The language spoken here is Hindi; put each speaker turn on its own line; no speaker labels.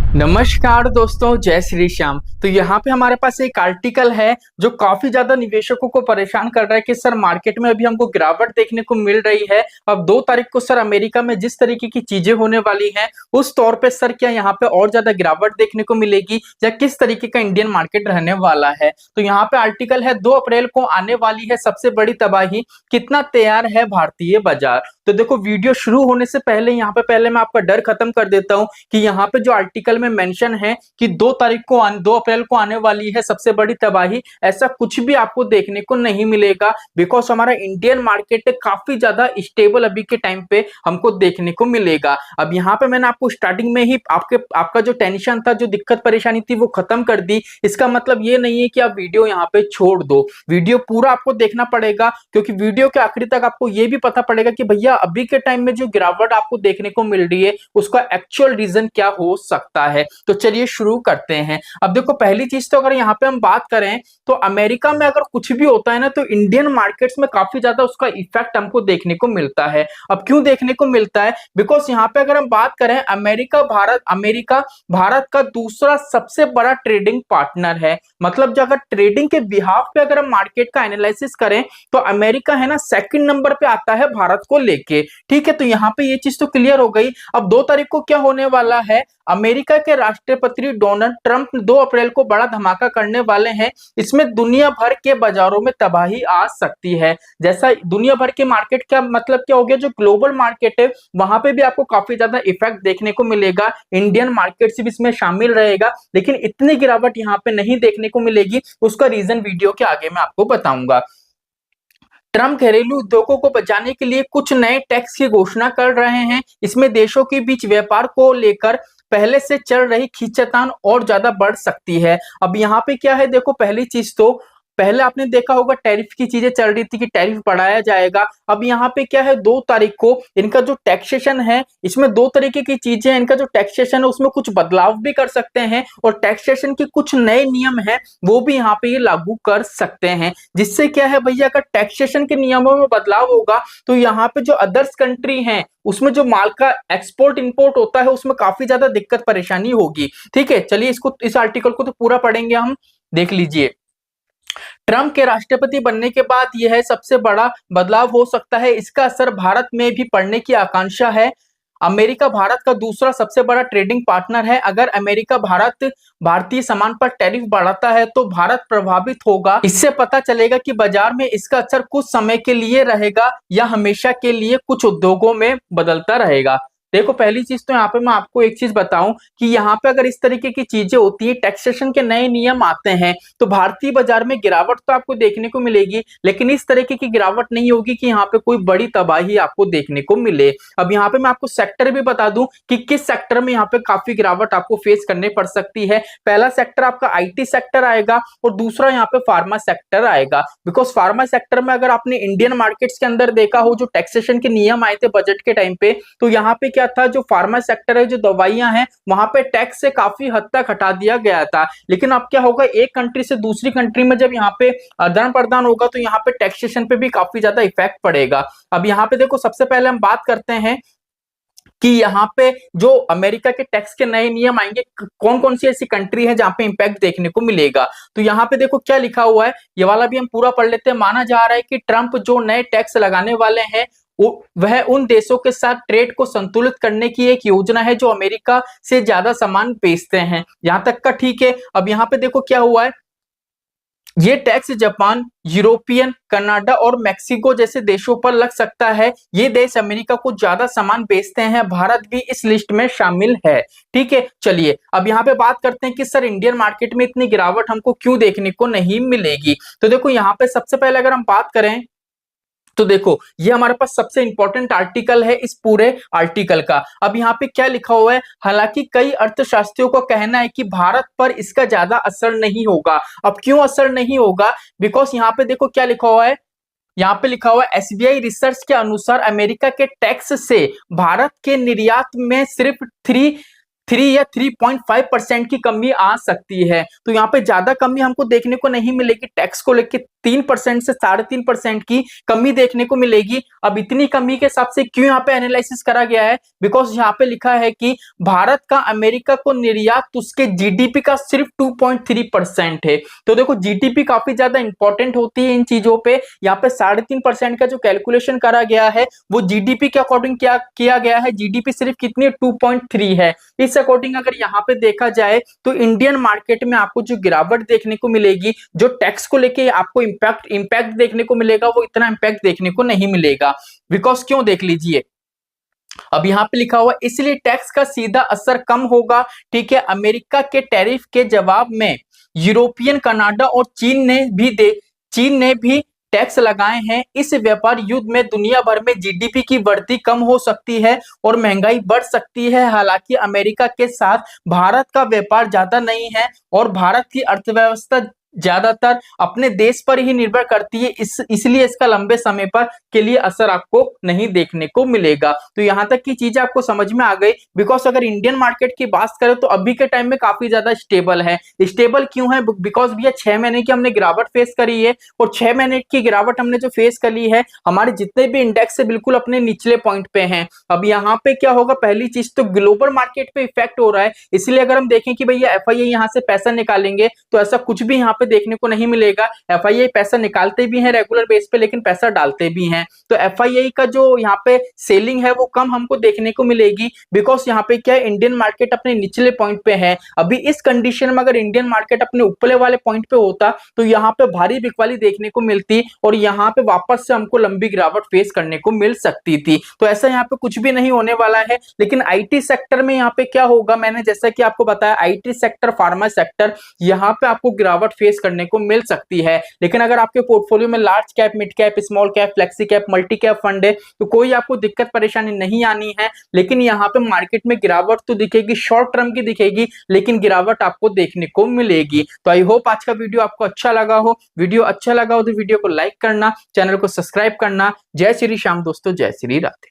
नमस्कार दोस्तों, जय श्री श्याम। तो यहाँ पे हमारे पास एक आर्टिकल है जो काफी ज्यादा निवेशकों को परेशान कर रहा है कि सर मार्केट में अभी हमको गिरावट देखने को मिल रही है। अब 2 तारीख को सर अमेरिका में जिस तरीके की चीजें होने वाली हैं उस तौर पे सर क्या यहाँ पे और ज्यादा गिरावट देखने को मिलेगी या किस तरीके का इंडियन मार्केट रहने वाला है। तो यहाँ पे आर्टिकल है 2 अप्रैल को आने वाली है सबसे बड़ी तबाही, कितना तैयार है भारतीय बाजार। तो देखो वीडियो शुरू होने से पहले यहाँ पे पहले मैं आपका डर खत्म कर देता हूँ कि यहाँ पे जो आर्टिकल में मेंशन है कि 2 अप्रैल को आने वाली है सबसे बड़ी तबाही, ऐसा कुछ भी आपको देखने को नहीं मिलेगा। बिकॉज हमारा इंडियन मार्केट काफी ज्यादा स्टेबल अभी के टाइम पे हमको देखने को मिलेगा। अब यहाँ पे मैंने आपको स्टार्टिंग में ही आपका जो टेंशन था, जो दिक्कत परेशानी थी, वो खत्म कर दी। इसका मतलब ये नहीं है कि आप वीडियो यहाँ पे छोड़ दो, वीडियो पूरा आपको देखना पड़ेगा, क्योंकि वीडियो के आखिरी तक आपको ये भी पता पड़ेगा कि भैया अभी के टाइम में जो गिरावट आपको देखने को मिल रही है उसका एक्चुअल रीजन क्या हो सकता है। तो चलिए शुरू करते हैं। अब देखो पहली चीज तो अगर यहाँ पे हम बात करें तो अमेरिका में अगर कुछ भी होता है ना तो इंडियन मार्केट्स में काफी ज्यादा उसका इफेक्ट हमको देखने को मिलता है। अब क्यों देखने को मिलता है? बिकॉज यहाँ पे अगर हम बात करें अमेरिका भारत का दूसरा सबसे बड़ा ट्रेडिंग पार्टनर है। मतलब जो अगर ट्रेडिंग के बिहाफ पे अगर हम मार्केट का एनालिसिस करें तो अमेरिका है ना सेकंड नंबर पे आता है भारत को लेके। ठीक है, तो यहाँ पे ये चीज तो क्लियर हो गई। अब 2 तारीख को क्या होने वाला है, अमेरिका के राष्ट्रपति डोनाल्ड ट्रंप 2 अप्रैल को बड़ा धमाका करने वाले हैं। इसमें दुनिया भर के बाजारों में तबाही आ सकती है। जैसा दुनिया भर के मार्केट का मतलब क्या हो गया, जो ग्लोबल मार्केट है वहां पे भी आपको काफी ज्यादा इफेक्ट देखने को मिलेगा। इंडियन मार्केट भी इसमें शामिल रहेगा, लेकिन इतनी गिरावट यहाँ पे नहीं देखने को मिलेगी। उसका रीजन वीडियो के आगे मैं आपको बताऊंगा। ट्रम्प घरेलू उद्योगों को बचाने के लिए कुछ नए टैक्स की घोषणा कर रहे हैं। इसमें देशों के बीच व्यापार को लेकर पहले से चल रही खींचतान और ज्यादा बढ़ सकती है। अब यहाँ पे क्या है, देखो पहली चीज तो पहले आपने देखा होगा टैरिफ की चीजें चल रही थी कि टैरिफ बढ़ाया जाएगा। अब यहाँ पे क्या है, 2 तारीख को इनका जो टैक्सेशन है इसमें 2 तरीके की चीजें हैं। इनका जो टैक्सेशन है उसमें कुछ बदलाव भी कर सकते हैं और टैक्सेशन के कुछ नए नियम हैं वो भी यहाँ पे ये लागू कर सकते हैं। जिससे क्या है भैया, अगर टैक्सेशन के नियमों में बदलाव होगा तो यहाँ पे जो अदर्स कंट्री हैं उसमें जो माल का एक्सपोर्ट इंपोर्ट होता है उसमें काफी ज्यादा दिक्कत परेशानी होगी। ठीक है, चलिए इस आर्टिकल को तो पूरा पढ़ेंगे हम, देख लीजिए। ट्रंप के राष्ट्रपति बनने के बाद यह है सबसे बड़ा बदलाव हो सकता है। इसका असर भारत में भी पड़ने की आकांक्षा है। अमेरिका भारत का दूसरा सबसे बड़ा ट्रेडिंग पार्टनर है। अगर अमेरिका भारतीय सामान पर टैरिफ बढ़ाता है तो भारत प्रभावित होगा। इससे पता चलेगा कि बाजार में इसका असर कुछ समय के लिए रहेगा या हमेशा के लिए कुछ उद्योगों में बदलता रहेगा। देखो पहली चीज तो यहाँ पे मैं आपको एक चीज बताऊं कि यहाँ पे अगर इस तरीके की चीजें होती है, टैक्सेशन के नए नियम आते हैं तो भारतीय बाजार में गिरावट तो आपको देखने को मिलेगी, लेकिन इस तरीके की गिरावट नहीं होगी कि यहाँ पे कोई बड़ी तबाही आपको देखने को मिले। अब यहाँ पे मैं आपको सेक्टर भी बता दूं कि किस सेक्टर में यहाँ पे काफी गिरावट आपको फेस करनी पड़ सकती है। पहला सेक्टर आपका आईटी सेक्टर आएगा और दूसरा यहाँ पे फार्मा सेक्टर आएगा। बिकॉज फार्मा सेक्टर में अगर आपने इंडियन मार्केट्स के अंदर देखा हो जो टैक्सेशन के नियम आए थे बजट के टाइम पे, तो यहाँ पे क्या था, जो फार्मा सेक्टर है, जो दवाइयां हैं, वहां पे टैक्स से काफी हद तक हटा दिया गया था। लेकिन अब क्या होगा, एक कंट्री से दूसरी कंट्री में जब यहाँ पे आदान प्रदान होगा तो यहाँ पे टैक्सेशन पे भी काफी ज्यादा इफेक्ट पड़ेगा। अब यहाँ पे देखो सबसे पहले हम बात करते हैं कि यहाँ पे जो अमेरिका के टैक्स के नए नियम आएंगे, कौन कौन सी ऐसी कंट्री है जहां पे इंपैक्ट देखने को मिलेगा। तो यहाँ पे देखो क्या लिखा हुआ है, ये वाला भी हम पूरा पढ़ लेते हैं। माना जा रहा है कि ट्रंप जो नए टैक्स लगाने वाले हैं वह उन देशों के साथ ट्रेड को संतुलित करने की एक योजना है जो अमेरिका से ज्यादा सामान बेचते हैं। यहां तक का ठीक है। अब यहाँ पे देखो क्या हुआ है, ये टैक्स जापान, यूरोपियन, कनाडा और मेक्सिको जैसे देशों पर लग सकता है। ये देश अमेरिका को ज्यादा सामान बेचते हैं। भारत भी इस लिस्ट में शामिल है। ठीक है, चलिए अब यहाँ पे बात करते हैं कि सर इंडियन मार्केट में इतनी गिरावट हमको क्यों देखने को नहीं मिलेगी। तो देखो यहाँ पे सबसे पहले अगर हम बात करें तो देखो ये हमारे पास सबसे इंपॉर्टेंट आर्टिकल है इस पूरे आर्टिकल का। अब यहाँ पे क्या लिखा हुआ है, हालांकि कई अर्थशास्त्रियों का कहना है कि भारत पर इसका ज्यादा असर नहीं होगा। अब क्यों असर नहीं होगा? बिकॉज यहाँ पे देखो क्या लिखा हुआ है, यहाँ पे लिखा हुआ है एसबीआई रिसर्च के अनुसार अमेरिका के टैक्स से भारत के निर्यात में सिर्फ 3 या 3.5% की कमी आ सकती है। तो यहाँ पे ज्यादा कमी हमको देखने को नहीं मिलेगी, टैक्स को लेके 3% से 3.5% की कमी देखने को मिलेगी। अब इतनी कमी के हिसाब से क्यों यहाँ पे एनालिसिस करा गया है, बिकॉज यहाँ पे लिखा है कि भारत का अमेरिका को निर्यात उसके जीडीपी का सिर्फ 2.3% है। तो देखो जीडीपी काफी ज्यादा इंपॉर्टेंट होती है इन चीजों पे। यहाँ पे 3.5% का जो कैलकुलेशन करा गया है वो जीडीपी के अकॉर्डिंग क्या किया गया है, जीडीपी सिर्फ कितनी 2.3 है। इस अकॉर्डिंग अगर यहाँ पे देखा जाए तो इंडियन मार्केट में आपको जो गिरावट देखने को मिलेगी, जो टैक्स को लेके आपको इंपैक्ट देखने को मिलेगा, वो इतना इंपैक्ट देखने को नहीं मिलेगा। बिकॉज क्यों, देख लीजिए अब यहाँ पे लिखा हुआ इसलिए टैक्स का सीधा असर कम होगा। ठीक है, अमेरिका के टैरिफ के जवाब में यूरोपियन, कनाडा और चीन ने भी टैक्स लगाए हैं। इस व्यापार युद्ध में दुनिया भर में जीडीपी की वृद्धि कम हो सकती है और महंगाई बढ़ सकती है। हालांकि अमेरिका के साथ भारत का व्यापार ज्यादा नहीं है और भारत की अर्थव्यवस्था ज्यादातर अपने देश पर ही निर्भर करती है, इसलिए इसका लंबे समय पर के लिए असर आपको नहीं देखने को मिलेगा। तो यहां तक की चीजें आपको समझ में आ गई। बिकॉज अगर इंडियन मार्केट की बात करें तो अभी के टाइम में काफी ज्यादा स्टेबल है। स्टेबल क्यों है, बिकॉज भैया 6 महीने की हमने गिरावट फेस करी है और 6 महीने की गिरावट हमने जो फेस करी है, हमारे जितने भी इंडेक्स है बिल्कुल अपने निचले पॉइंट पे हैं। अब यहाँ पे क्या होगा, पहली चीज तो ग्लोबल मार्केट पे इफेक्ट हो रहा है, इसलिए अगर हम देखें कि भैया एफआईआई यहाँ से पैसा निकालेंगे तो ऐसा कुछ भी यहाँ पे देखने को नहीं मिलेगा। एफआईआई पैसा निकालते भी हैं रेगुलर बेस पे, लेकिन पैसा डालते भी हैं। तो एफआईआई का जो यहाँ पे सेलिंग है वो कम हमको देखने को मिलेगी। बिकॉज यहाँ पे क्या है, इंडियन मार्केट अपने निचले पॉइंट पे है। अभी इस कंडीशन में अगर इंडियन मार्केट अपने ऊपरले वाले पॉइंट पे होता तो यहाँ पे भारी बिकवाली देखने को मिलती और यहाँ पे वापस से हमको लंबी गिरावट फेस करने को मिल सकती थी। तो ऐसा यहाँ पे कुछ भी नहीं होने वाला है। लेकिन आईटी सेक्टर में यहाँ पे क्या होगा, मैंने जैसा कि आपको बताया आईटी सेक्टर, फार्मा सेक्टर, यहाँ पे आपको गिरावट फेस करने को मिल सकती है। लेकिन अगर आपके पोर्टफोलियो में large cap, mid cap, small cap, flexi cap, multi cap fund है तो कोई आपको दिक्कत परेशानी नहीं आनी है। लेकिन यहाँ पे मार्केट में गिरावट तो दिखेगी, शॉर्ट टर्म की दिखेगी, लेकिन गिरावट आपको देखने को मिलेगी। तो आई होप आज का वीडियो आपको अच्छा लगा हो। वीडियो अच्छा लगा हो तो वीडियो को लाइक करना, चैनल को सब्सक्राइब करना। जय श्री श्याम दोस्तों, जय श्री राधे।